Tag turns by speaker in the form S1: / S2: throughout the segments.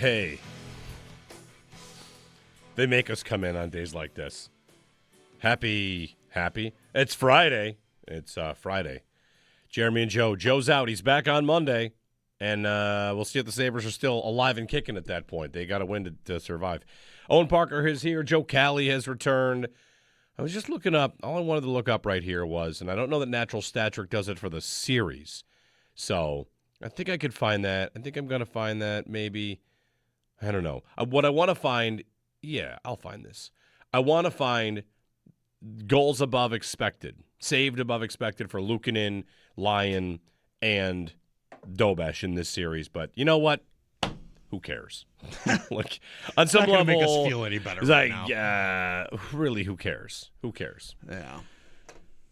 S1: Hey. They make us come in on days like this. Happy. It's Friday. It's Friday. Jeremy and Joe. Joe's out. He's back on Monday. And we'll see if the Sabres are still alive and kicking at that point. They got to win to survive. Owen Parker is here. Joe Cali has returned. I was just looking up. All I wanted to look up right here was, and I don't know that Natural Stat Trick does it for the series. So I think I could find that. I think I'm going to find that maybe. I don't know. What I want to find, I'll find this. I want to find goals above expected, saved above expected for Luukkonen, Lyon, and Dobesh in this series. But you know what? Who cares? Like on some level,
S2: make us feel any better.
S1: Like, really, who cares? Who cares?
S2: Yeah.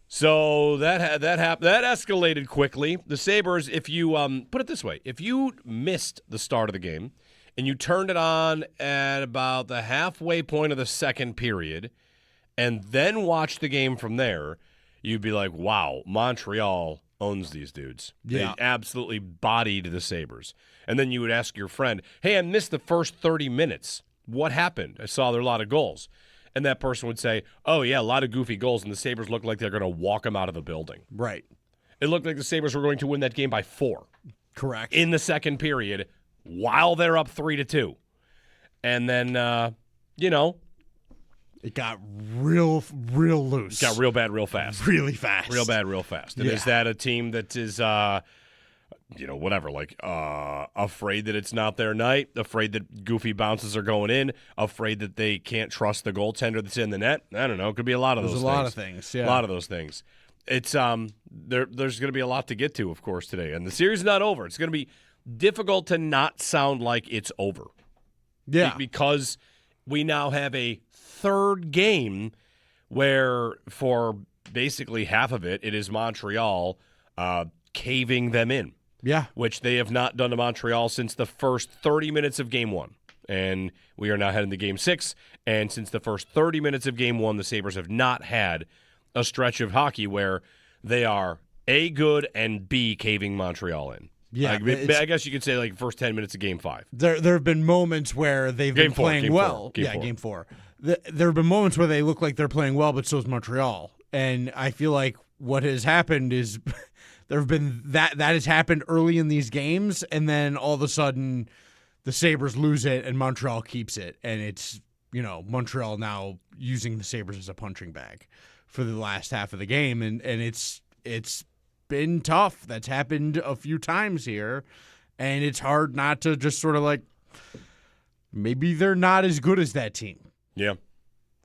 S1: So that escalated quickly. The Sabres, if you put it this way, if you missed the start of the game and you turned it on at about the halfway point of the second period, and then watched the game from there, you'd be like, "Wow, Montreal owns these dudes.
S2: Yeah.
S1: They absolutely bodied the Sabres." And then you would ask your friend, "Hey, I missed the first 30 minutes. What happened? I saw there were a lot of goals." And that person would say, "Oh, yeah, a lot of goofy goals, and the Sabres look like they're going to walk them out of the building."
S2: Right.
S1: It looked like the Sabres were going to win that game by 4.
S2: Correct.
S1: In the second period while they're up 3-2. And then,
S2: it got real loose.
S1: got real bad real fast.
S2: Really fast.
S1: Real bad real fast. And is that a team that is, afraid that it's not their night, afraid that goofy bounces are going in, afraid that they can't trust the goaltender that's in the net? I don't know. It could be a lot of those things.
S2: There's a lot of things, yeah.
S1: A lot of those things. It's there's going to be a lot to get to, of course, today. And the series is not over. It's going to be difficult to not sound like it's over.
S2: Yeah.
S1: Because we now have a third game where for basically half of it is Montreal caving them in.
S2: Yeah.
S1: Which they have not done to Montreal since the first 30 minutes of Game 1. And we are now heading to Game 6. And since the first 30 minutes of Game 1, the Sabres have not had a stretch of hockey where they are A, good, and B, caving Montreal in.
S2: Yeah.
S1: I guess you could say like first 10 minutes of Game 5.
S2: There have been moments where they've been playing well.
S1: Game 4.
S2: There have been moments where they look like they're playing well, but so is Montreal. And I feel like what has happened is there have been that has happened early in these games, and then all of a sudden the Sabres lose it and Montreal keeps it. And it's, Montreal now using the Sabres as a punching bag for the last half of the game. And it's been tough. That's happened a few times here. And it's hard not to just sort of like, maybe they're not as good as that team.
S1: Yeah.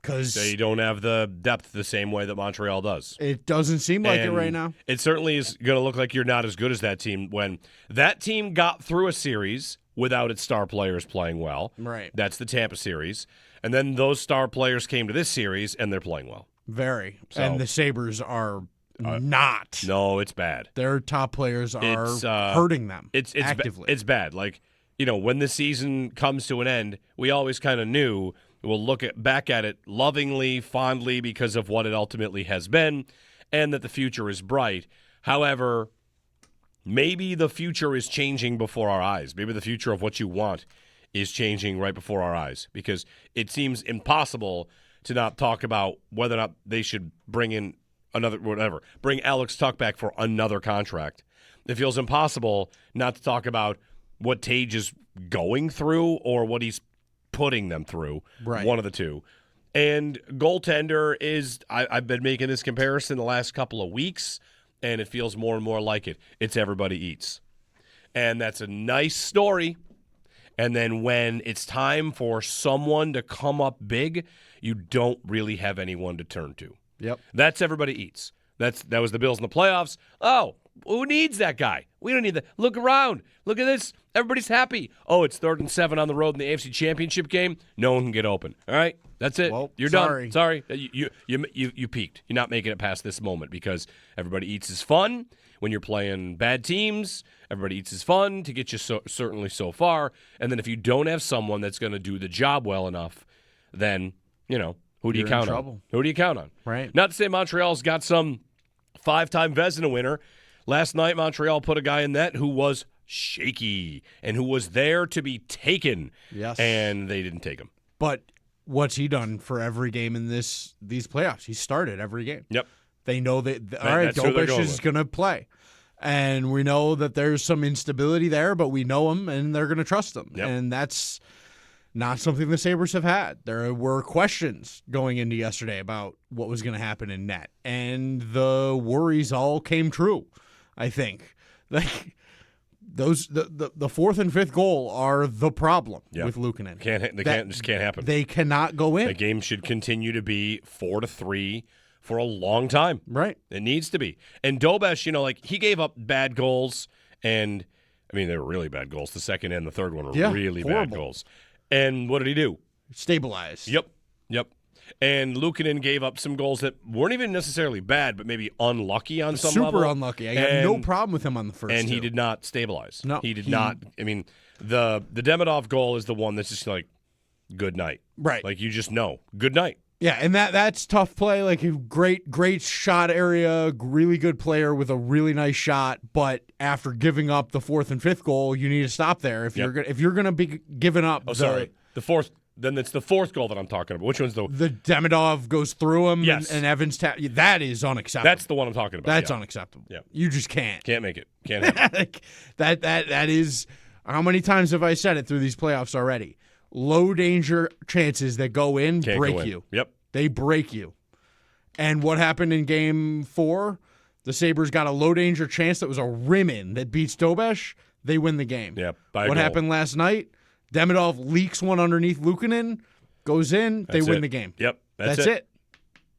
S2: Because
S1: they don't have the depth the same way that Montreal does.
S2: It doesn't seem like it right now.
S1: It certainly is going to look like you're not as good as that team when that team got through a series without its star players playing well.
S2: Right.
S1: That's the Tampa series. And then those star players came to this series, and they're playing well.
S2: Very.
S1: So,
S2: and the Sabres are not.
S1: No, it's bad.
S2: Their top players are hurting them actively.
S1: It's bad. Like, when the season comes to an end, we always kind of knew we'll look back at it lovingly, fondly, because of what it ultimately has been, and that the future is bright. However, maybe the future is changing before our eyes. Maybe the future of what you want is changing right before our eyes, because it seems impossible to not talk about whether or not they should bring in bring Alex Tuch back for another contract. It feels impossible not to talk about what Tage is going through or what he's putting them through,
S2: right.
S1: One of the two. And goaltender is, I've been making this comparison the last couple of weeks, and it feels more and more like it. It's everybody eats. And that's a nice story. And then when it's time for someone to come up big, you don't really have anyone to turn to.
S2: Yep.
S1: That's everybody eats. That was the Bills in the playoffs. Oh, who needs that guy? We don't need that. Look around. Look at this. Everybody's happy. Oh, it's 3rd and 7 on the road in the AFC Championship game. No one can get open. All right, that's it.
S2: Well,
S1: You're done. Sorry, you peaked. You're not making it past this moment because everybody eats is fun when you're playing bad teams. Everybody eats is fun to get you certainly so far. And then if you don't have someone that's going to do the job well enough, then who do you count on? Who do you count on?
S2: Right.
S1: Not to say Montreal's got some 5-time Vezina winner. Last night, Montreal put a guy in net who was shaky and who was there to be taken.
S2: Yes.
S1: And they didn't take him.
S2: But what's he done for every game in these playoffs? He started every game.
S1: Yep.
S2: They know that, all right, Dobish is going to play. And we know that there's some instability there, but we know him, and they're going to trust him.
S1: Yep.
S2: And that's not something the Sabres have had. There were questions going into yesterday about what was going to happen in net, and the worries all came true, I think. Like, the fourth and fifth goal are the problem with Luukkonen.
S1: Just can't happen.
S2: They cannot go in.
S1: The game should continue to be 4-3 for a long time.
S2: Right.
S1: It needs to be. And Dobish, he gave up bad goals, and I mean they were really bad goals. The second and the third one were really
S2: horrible.
S1: bad goals. And what did he do?
S2: Stabilized.
S1: Yep. And Luukkonen gave up some goals that weren't even necessarily bad, but maybe unlucky on some level.
S2: Super unlucky. I have no problem with him on the first
S1: And
S2: two.
S1: he did not stabilize.
S2: No.
S1: He did not. I mean, the Demidov goal is the one that's just like, good night.
S2: Right.
S1: Like, you just know. Good night.
S2: Yeah, and that's tough play. Like, a great shot area, really good player with a really nice shot. But after giving up the fourth and fifth goal, you need to stop there. If you're gonna be giving up.
S1: The fourth. Then it's the fourth goal that I'm talking about. Which one's the
S2: Demidov goes through him?
S1: Yes.
S2: and Evans that is unacceptable.
S1: That's the one I'm talking about.
S2: That's unacceptable.
S1: Yeah.
S2: You just can't.
S1: Can't make it. Can't have it.
S2: Like, that is. How many times have I said it through these playoffs already? Low danger chances that go in
S1: Can't
S2: break
S1: go in.
S2: you.
S1: Yep.
S2: They break you. And what happened in Game 4? The Sabres got a low danger chance that was a rim in that beats Dobish. They win the game.
S1: Yep.
S2: What happened last night? Demidov leaks one underneath Luukkonen, goes in. They win the game.
S1: Yep.
S2: That's it.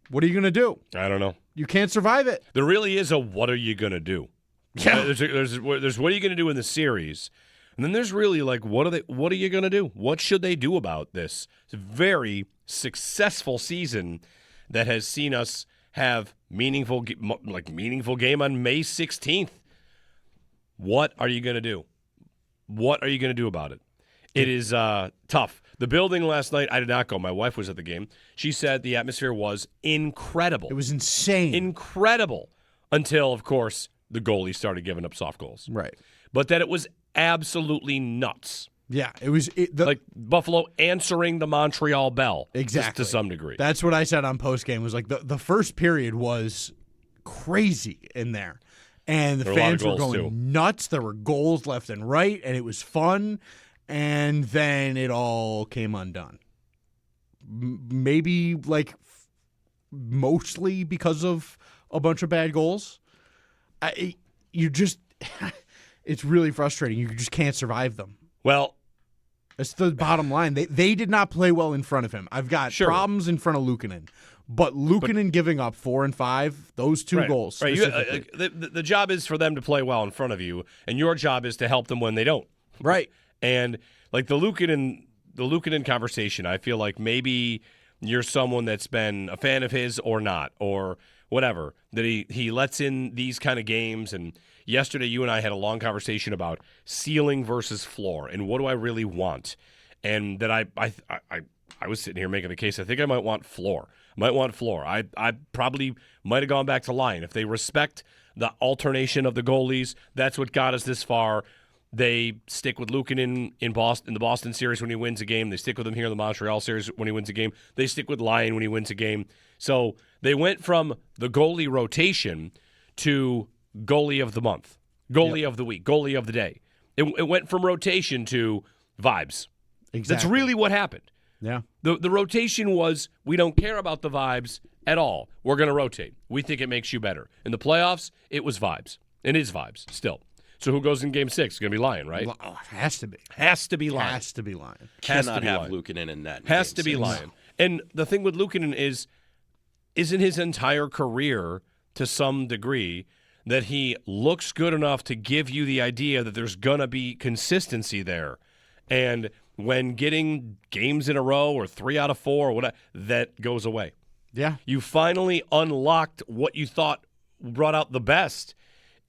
S2: What are you going to do?
S1: I don't know.
S2: You can't survive it.
S1: There really is a what are you going to do?
S2: Yeah.
S1: There's what are you going to do in the series? And then there's really like what are you going to do? What should they do about this? It's a very successful season that has seen us have meaningful game on May 16th. What are you going to do? What are you going to do about it? It is tough. The building last night, I did not go. My wife was at the game. She said the atmosphere was incredible.
S2: It was insane.
S1: Incredible. Until, of course, the goalie started giving up soft goals.
S2: Right.
S1: But that it was absolutely nuts.
S2: Yeah, it was
S1: like Buffalo answering the Montreal bell.
S2: Exactly.
S1: To some degree.
S2: That's what I said on postgame. Was like the first period was crazy in there. And the fans were going nuts. There were goals left and right, and it was fun. And then it all came undone. Maybe mostly because of a bunch of bad goals. It's really frustrating. You just can't survive them.
S1: Well,
S2: that's the bottom line. They did not play well in front of him. I've got problems in front of Luukkonen. But Luukkonen giving up 4 and 5, those two goals.
S1: Right. The job is for them to play well in front of you, and your job is to help them when they don't.
S2: Right.
S1: And like the Luukkonen conversation, I feel like maybe you're someone that's been a fan of his or not, or whatever, that he lets in these kind of games. And yesterday you and I had a long conversation about ceiling versus floor and what do I really want. And that I was sitting here making the case, I think I might want floor. I probably might have gone back to line. If they respect the alternation of the goalies, that's what got us this far. They stick with Luukkonen in the Boston series when he wins a game. They stick with him here in the Montreal series when he wins a game. They stick with Lyon when he wins a game. So they went from the goalie rotation to goalie of the month, goalie of the week, goalie of the day. It went from rotation to vibes.
S2: Exactly.
S1: That's really what happened.
S2: Yeah.
S1: The rotation was, we don't care about the vibes at all. We're going to rotate. We think it makes you better. In the playoffs, it was vibes. It is vibes still. So who goes in Game 6? It's going to be Lyon, right?
S2: Has to be.
S1: Has to be Lyon.
S2: Has to be Lyon.
S3: Cannot have Luukkonen in that.
S1: Has to be Lyon. And the thing with Luukkonen isn't his entire career, to some degree, that he looks good enough to give you the idea that there's going to be consistency there. And when getting games in a row or 3 out of 4 or whatever, that goes away.
S2: Yeah.
S1: You finally unlocked what you thought brought out the best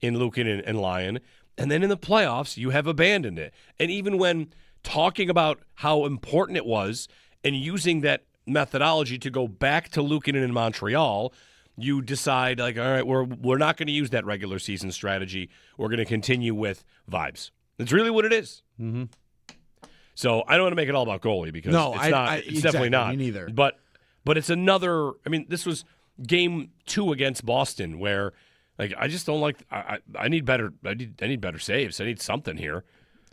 S1: in Luukkonen and Lyon. And then in the playoffs, you have abandoned it. And even when talking about how important it was and using that methodology to go back to Luukkonen in Montreal, you decide, like, all right, we're not going to use that regular season strategy. We're going to continue with vibes. It's really what it is.
S2: Mm-hmm.
S1: So I don't want to make it all about goalie because it's definitely not.
S2: Me neither.
S1: But it's another. I mean, this was game 2 against Boston where, like, I just don't like. I need better. I need better saves. I need something here.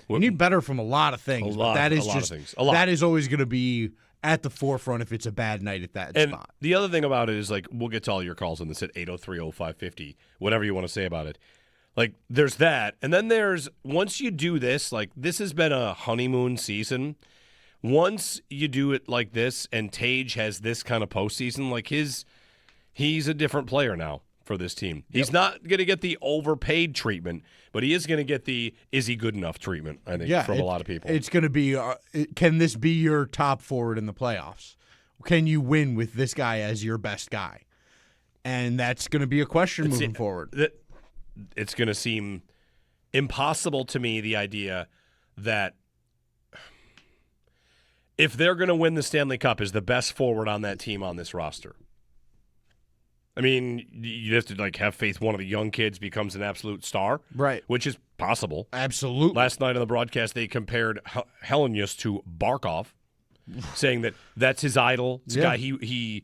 S2: You need better from a lot of things. That is always going to be at the forefront if it's a bad night at that spot.
S1: The other thing about it is, like, we'll get to all your calls on this at 803-0550, whatever you want to say about it. Like, there's that. And then there's, once you do this, like, this has been a honeymoon season. Once you do it like this and Tage has this kind of postseason, like, he's a different player now for this team. He's not going to get the overpaid treatment, but he is going to get the is he good enough treatment, I think, from a lot of people.
S2: It's going to be, can this be your top forward in the playoffs? Can you win with this guy as your best guy? And that's going to be a question moving forward.
S1: It's going to seem impossible to me, the idea that if they're going to win the Stanley Cup is the best forward on that team on this roster. I mean, you have to, like, have faith one of the young kids becomes an absolute star.
S2: Right.
S1: Which is possible.
S2: Absolutely.
S1: Last night on the broadcast, they compared Hellenius to Barkov, saying that's his idol. It's a guy he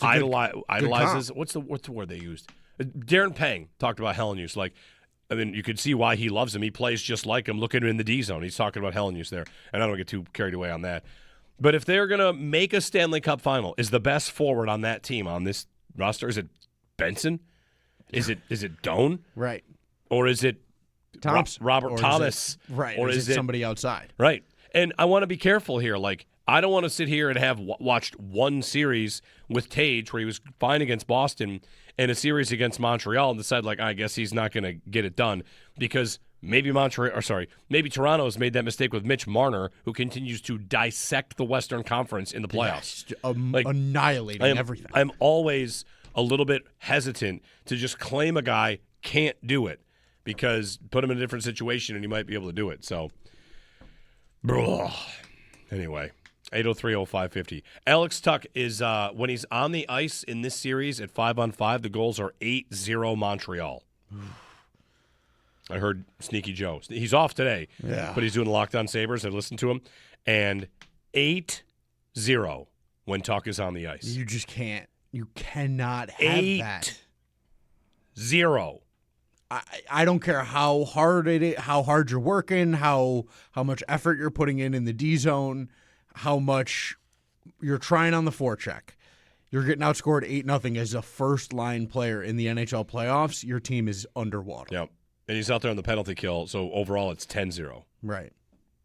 S1: idolizes. What's the word they used? Darren Pang talked about Hellenius. Like, I mean, you could see why he loves him. He plays just like him. Look at him in the D zone. He's talking about Hellenius there. And I don't get too carried away on that. But if they're going to make a Stanley Cup final, is the best forward on that team on this roster, is it Benson? Is it Doan?
S2: Right.
S1: Or is it
S2: Thompson?
S1: Robert Thomas?
S2: Right.
S1: Or
S2: is it somebody outside?
S1: Right. And I want to be careful here. Like, I don't want to sit here and have watched one series with Tage where he was fine against Boston and a series against Montreal and decide, like, I guess he's not going to get it done because maybe Toronto has made that mistake with Mitch Marner, who continues to dissect the Western Conference in the playoffs.
S2: Annihilating everything.
S1: I'm always a little bit hesitant to just claim a guy can't do it because put him in a different situation and he might be able to do it. So, anyway. 803-0550. Alex Tuch is, when he's on the ice in this series at 5-on-5, the goals are 8-0 Montreal. I heard Sneaky Joe. He's off today, but he's doing the Locked On Sabres. I listened to him. And 8-0 when Tuch is on the ice.
S2: You just can't. You cannot have that.
S1: 8-0.
S2: I don't care how hard it is, how hard you're working, how much effort you're putting in the D zone, how much you're trying on the forecheck. You're getting outscored 8-0 as a first-line player in the NHL playoffs. Your team is underwater.
S1: Yep. And he's out there on the penalty kill, so overall it's 10-0.
S2: Right.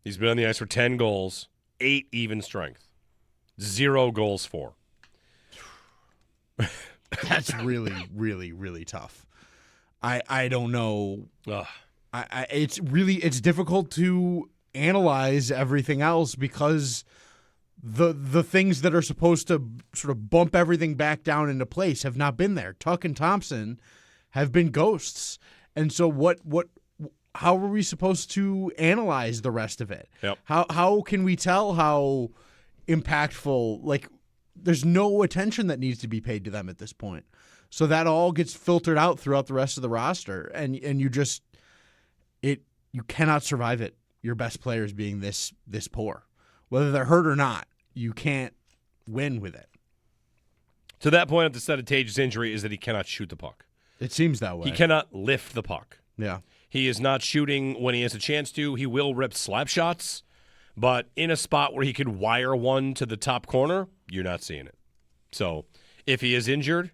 S1: He's been on the ice for 10 goals, 8 even strength, 0 goals for.
S2: That's really, really, really tough. I don't know. It's difficult to analyze everything else because the things that are supposed to sort of bump everything back down into place have not been there. Tuch and Thompson have been ghosts. And so how are we supposed to analyze the rest of it?
S1: Yep.
S2: How can we tell how impactful, like, there's no attention that needs to be paid to them at this point. So that all gets filtered out throughout the rest of the roster and you cannot survive it. Your best players being this poor. Whether they're hurt or not, you can't win with it.
S1: To that point, at the set of Tage's injury is that he cannot shoot the puck.
S2: It seems that way.
S1: He cannot lift the puck.
S2: Yeah.
S1: He is not shooting when he has a chance to. He will rip slap shots, but in a spot where he could wire one to the top corner, you're not seeing it. So if he is injured,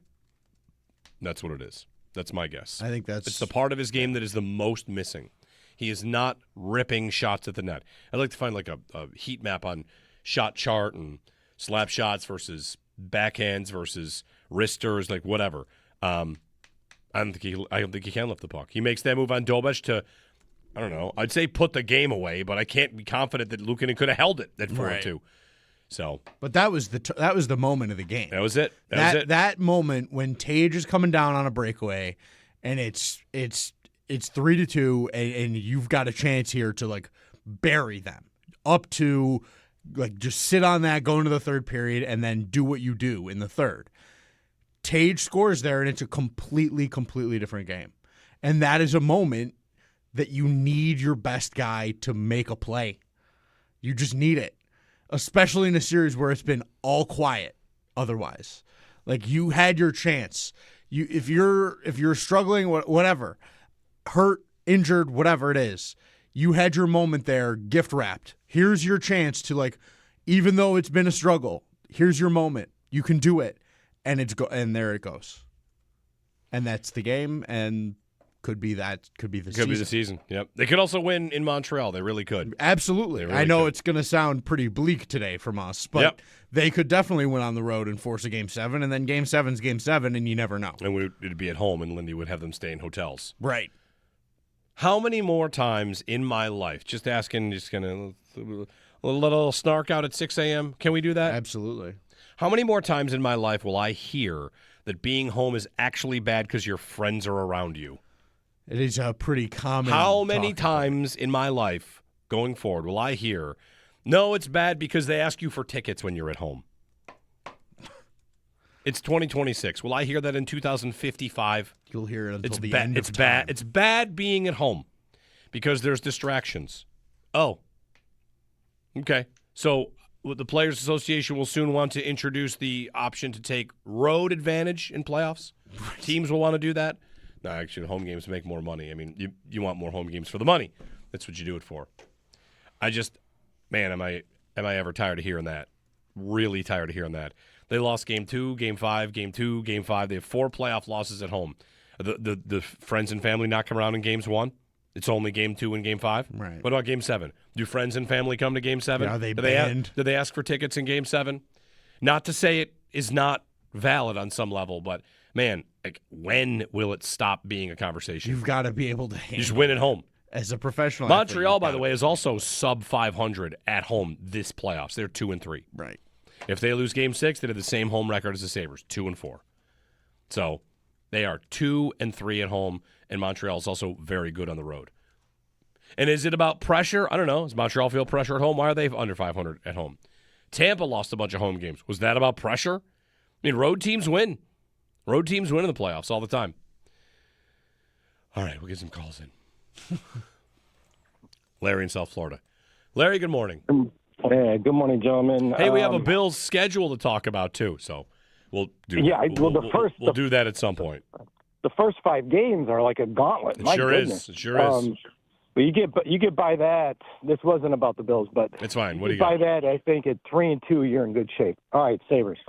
S1: that's what it is. That's my guess.
S2: I think it's
S1: the part of his game that is the most missing. He is not ripping shots at the net. I'd like to find like a heat map on shot chart and slap shots versus backhands versus wristers, like whatever. I don't think he can lift the puck. He makes that move on Dobeš to, I don't know, I'd say put the game away, but I can't be confident that Luukkonen could have held it at 4-2. So,
S2: but that was the moment of the game.
S1: That was it.
S2: That moment when Tage is coming down on a breakaway, and it's 3-2, and you've got a chance here to like bury them up to like just sit on that, go into the third period, and then do what you do in the third. Tage scores there, and it's a completely different game. And that is a moment that you need your best guy to make a play. You just need it, especially in a series where it's been all quiet otherwise. Like, you had your chance. If you're struggling, whatever, hurt, injured, whatever it is, you had your moment there, gift wrapped. Here's your chance to, like, even though it's been a struggle, here's your moment. You can do it, and and there it goes. And that's the game, and could be the season.
S1: Could be the season. Yep. They could also win in Montreal. They really could.
S2: Absolutely.
S1: Really
S2: I know
S1: could.
S2: it's going to sound pretty bleak today from us, but they could definitely win on the road and force a Game 7, and then Game 7's Game 7, and you never know.
S1: And it'd be at home, and Lindy would have them stay in hotels.
S2: Right.
S1: How many more times in my life, just asking, just going to, a little snark out at 6 a.m., can we do that?
S2: Absolutely.
S1: How many more times in my life will I hear that being home is actually bad because your friends are around you?
S2: It is a pretty common.
S1: How many times in my life going forward will I hear, no, it's bad because they ask you for tickets when you're at home? It's 2026. Will I hear that in 2055?
S2: You'll hear it until the end of time.
S1: Bad. It's bad being at home because there's distractions. Oh. Okay. So the Players Association will soon want to introduce the option to take road advantage in playoffs. Right. Teams will want to do that. No, actually, home games make more money. I mean, you want more home games for the money. That's what you do it for. Am I ever tired of hearing that? Really tired of hearing that. They lost Game 2, Game 5, Game 2, Game 5. They have 4 playoff losses at home. The friends and family not come around in Games 1? It's only Game 2 and Game 5?
S2: Right.
S1: What about Game 7? Do friends and family come to Game 7?
S2: Are they banned?
S1: Do they ask for tickets in Game 7? Not to say it is not valid on some level, but, man, like, when will it stop being a conversation?
S2: You've got to be able to handle
S1: You just win at home.
S2: As a professional
S1: Montreal, by the way, is also sub 500 at home this playoffs. They're 2-3.
S2: Right.
S1: If they lose Game 6, they have the same home record as the Sabres, 2-4. So they are 2-3 at home, and Montreal is also very good on the road. And is it about pressure? I don't know. Does Montreal feel pressure at home? Why are they under 500 at home? Tampa lost a bunch of home games. Was that about pressure? I mean, road teams win. Road teams win in the playoffs all the time. All right, we'll get some calls in. Larry in South Florida. Larry, good morning.
S4: Hey, good morning, gentlemen.
S1: Hey, we have a Bills schedule to talk about, too, so we'll do we'll do that at some point.
S4: The first 5 games are like a gauntlet.
S1: It sure is. It sure is.
S4: But you get by that. This wasn't about the Bills, but
S1: it's fine. What do you
S4: got? By
S1: got?
S4: that, I think at 3-2, you're in good shape. All right, Sabres.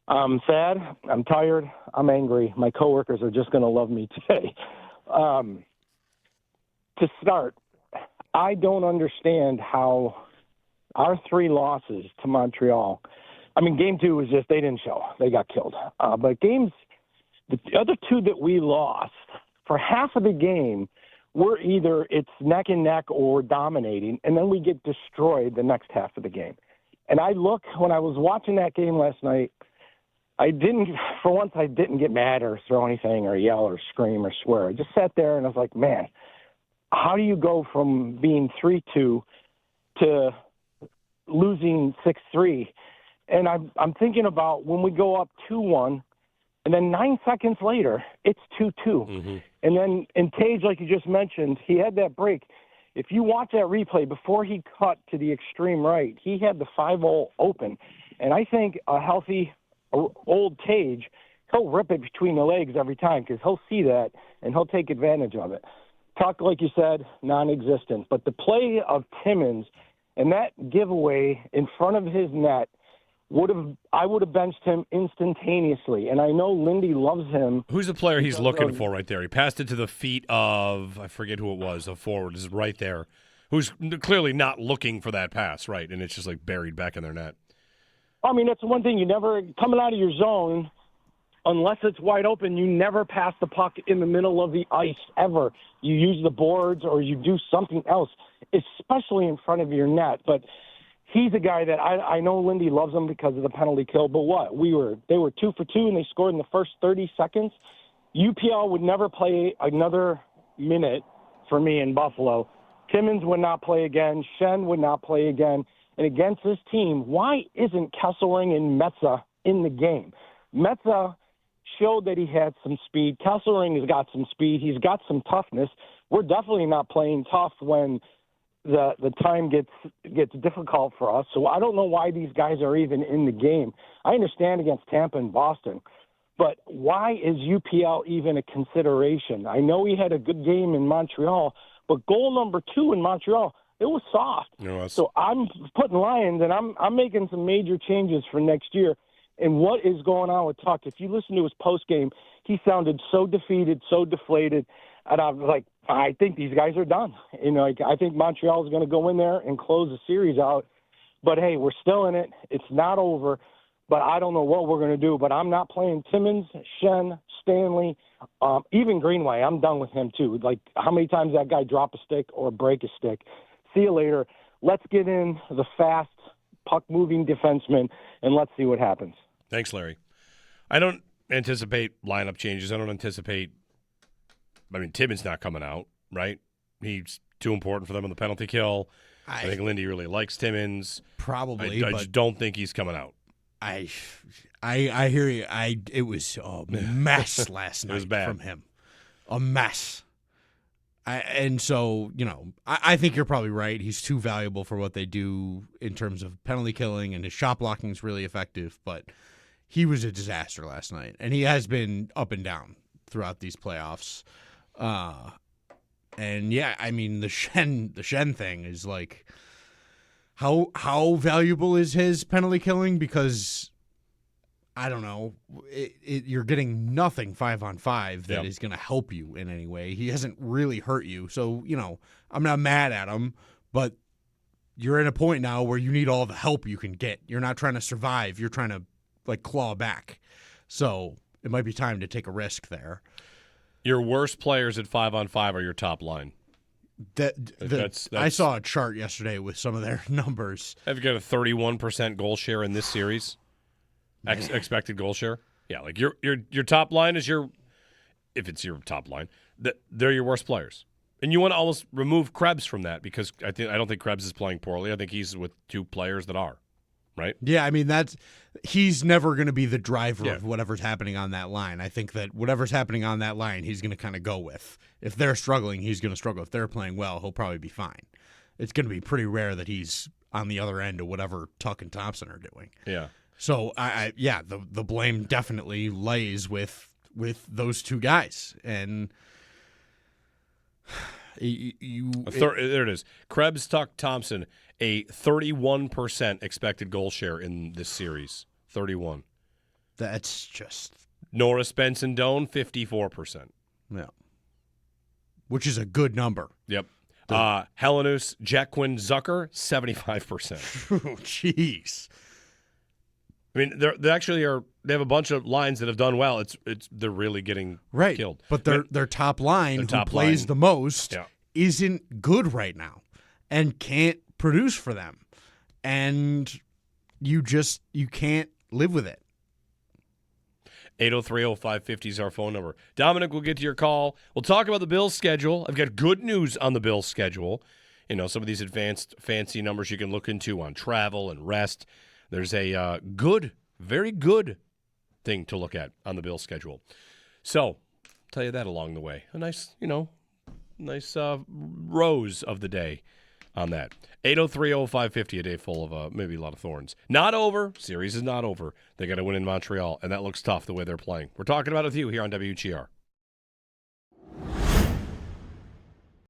S4: I'm sad. I'm tired. I'm angry. My coworkers are just going to love me today. To start, I don't understand how our 3 losses to Montreal. I mean, Game 2 was just they didn't show. They got killed. But the other 2 that we lost, for half of the game, we're either it's neck and neck or dominating, and then we get destroyed the next half of the game. And when I was watching that game last night, I didn't get mad or throw anything or yell or scream or swear. I just sat there and I was like, man, how do you go from being 3-2 to losing 6-3? And I'm thinking about when we go up 2-1, and then 9 seconds later, it's 2-2. Mm-hmm. And then in Tage, like you just mentioned, he had that break. If you watch that replay, before he cut to the extreme right, he had the 5-hole open. And I think a healthy old Tage, he'll rip it between the legs every time because he'll see that and he'll take advantage of it. Tuch, like you said, non-existent. But the play of Timmins and that giveaway in front of his net, I would have benched him instantaneously. And I know Lindy loves him.
S1: Who's the player he's looking for right there? He passed it to the feet of, I forget who it was, a forward is right there, who's clearly not looking for that pass, right? And it's just like buried back in their net.
S4: I mean, that's one thing. You never, coming out of your zone, unless it's wide open, you never pass the puck in the middle of the ice ever. You use the boards or you do something else, especially in front of your net. But he's a guy that I know Lindy loves him because of the penalty kill. But what? They were 2 for 2 and they scored in the first 30 seconds. UPL would never play another minute for me in Buffalo. Timmins would not play again. Shen would not play again. And against this team, why isn't Kesselring and Metza in the game? Metza showed that he had some speed. Kesselring has got some speed. He's got some toughness. we're definitely not playing tough when the time gets difficult for us. So I don't know why these guys are even in the game. I understand against Tampa and Boston, but why is UPL even a consideration? I know he had a good game in Montreal, but goal number 2 in Montreal, it was soft. So I'm putting Lions, and I'm making some major changes for next year. And what is going on with Tuch? If you listen to his post game, he sounded so defeated, so deflated, and I was like, I think these guys are done. I think Montreal is going to go in there and close the series out. But hey, we're still in it. It's not over. But I don't know what we're going to do. But I'm not playing Timmins, Shen, Stanley, even Greenway. I'm done with him too. Like, how many times that guy drop a stick or break a stick? See you later. Let's get in the fast, puck-moving defenseman, and let's see what happens.
S1: Thanks, Larry. I don't anticipate lineup changes. I mean, Timmins not coming out, right? He's too important for them on the penalty kill. I think Lindy really likes Timmins.
S2: Probably.
S1: I just don't think he's coming out.
S2: I hear you. It was a mess last night.
S1: It was bad
S2: from him. A mess. And so, I think you're probably right. He's too valuable for what they do in terms of penalty killing, and his shot blocking is really effective. But he was a disaster last night, and he has been up and down throughout these playoffs. And yeah, I mean the Shen thing is like, how valuable is his penalty killing? Because I don't know, you're getting nothing 5-on-5 that is going to help you in any way. He hasn't really hurt you, so I'm not mad at him, but you're in a point now where you need all the help you can get. You're not trying to survive; you're trying to claw back. So it might be time to take a risk there.
S1: Your worst players at 5-on-5 are your top line.
S2: I saw a chart yesterday with some of their numbers.
S1: Have you got a 31% goal share in this series? Expected goal share? Yeah, like your top line is if it's your top line, they're your worst players. And you want to almost remove Krebs from that because I don't think Krebs is playing poorly. I think he's with 2 players that are. Right?
S2: Yeah, I mean he's never going to be the driver of whatever's happening on that line. I think that whatever's happening on that line, he's going to kind of go with. If they're struggling, he's going to struggle. If they're playing well, he'll probably be fine. It's going to be pretty rare that he's on the other end of whatever Tuch and Thompson are doing.
S1: Yeah.
S2: So the blame definitely lays with those 2 guys, and
S1: there it is. Krebs, Tuch, Thompson, a 31% expected goal share in this series. 31.
S2: That's just
S1: Norris, Benson, Doan, 54%.
S2: Yeah. Which is a good number.
S1: Yep. Helenus, Jacquin, Zucker, 75%.
S2: Oh, jeez.
S1: I mean, they have a bunch of lines that have done well. They're really getting killed.
S2: But their top line, who plays the most, isn't good right now and can't produce for them. And you can't live with it.
S1: 803-0550 is our phone number. Dominic, we'll get to your call. We'll talk about the Bills' schedule. I've got good news on the Bills' schedule. Some of these advanced, fancy numbers you can look into on travel and rest. There's a very good thing to look at on the Bills' schedule. So, I'll tell you that along the way. A nice rose of the day on that. 803-0550, a day full of maybe a lot of thorns. Not over. Series is not over. They got to win in Montreal, and that looks tough the way they're playing. We're talking about it with you here on WGR.